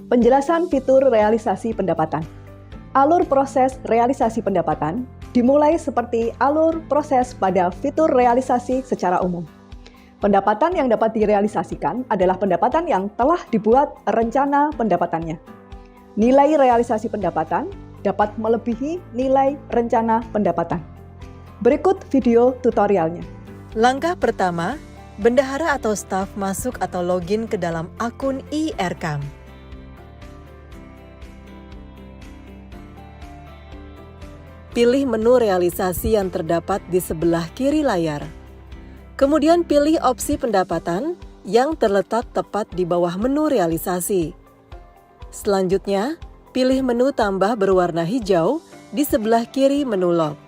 Penjelasan fitur realisasi pendapatan. Alur proses realisasi pendapatan dimulai seperti alur proses pada fitur realisasi secara umum. Pendapatan yang dapat direalisasikan adalah pendapatan yang telah dibuat rencana pendapatannya. Nilai realisasi pendapatan dapat melebihi nilai rencana pendapatan. Berikut video tutorialnya. Langkah pertama, bendahara atau staf masuk atau login ke dalam akun iRecam. Pilih menu realisasi yang terdapat di sebelah kiri layar. Kemudian pilih opsi pendapatan yang terletak tepat di bawah menu realisasi. Selanjutnya, pilih menu tambah berwarna hijau di sebelah kiri menu log.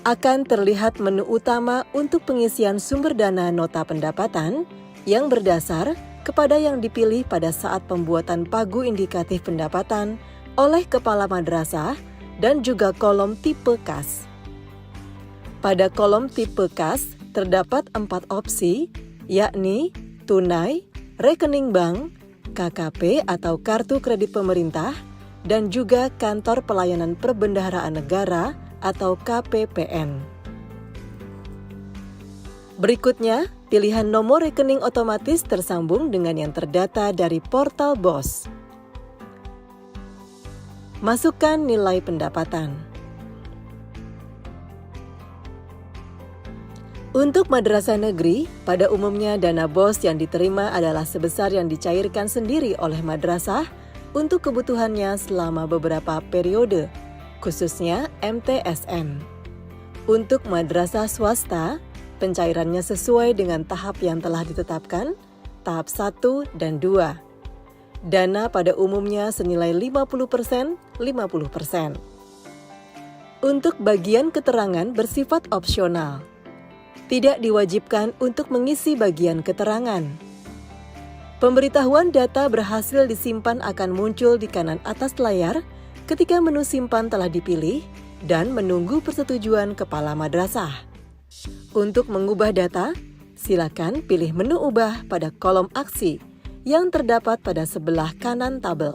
Akan terlihat menu utama untuk pengisian sumber dana nota pendapatan yang berdasar kepada yang dipilih pada saat pembuatan pagu indikatif pendapatan oleh kepala madrasah dan juga kolom tipe kas. Pada kolom tipe kas, terdapat 4 opsi, yakni tunai, rekening bank, KKP atau kartu kredit pemerintah, dan juga kantor pelayanan perbendaharaan negara atau KPPN. Berikutnya, pilihan nomor rekening otomatis tersambung dengan yang terdata dari portal BOS. Masukkan nilai pendapatan. Untuk madrasah negeri, pada umumnya dana BOS yang diterima adalah sebesar yang dicairkan sendiri oleh madrasah untuk kebutuhannya selama beberapa periode, khususnya MTSN. Untuk madrasah swasta, pencairannya sesuai dengan tahap yang telah ditetapkan, tahap 1 dan 2. Dana pada umumnya senilai 50%, 50%. Untuk bagian keterangan bersifat opsional. Tidak diwajibkan untuk mengisi bagian keterangan. Pemberitahuan data berhasil disimpan akan muncul di kanan atas layar ketika menu simpan telah dipilih dan menunggu persetujuan kepala madrasah. Untuk mengubah data, silakan pilih menu ubah pada kolom aksi yang terdapat pada sebelah kanan tabel.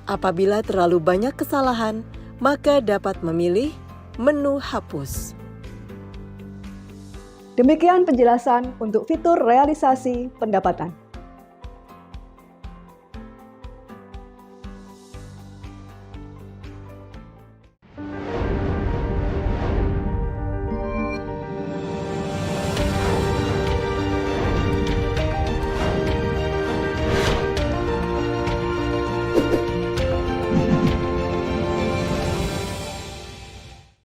Apabila terlalu banyak kesalahan, maka dapat memilih menu hapus. Demikian penjelasan untuk fitur realisasi pendapatan.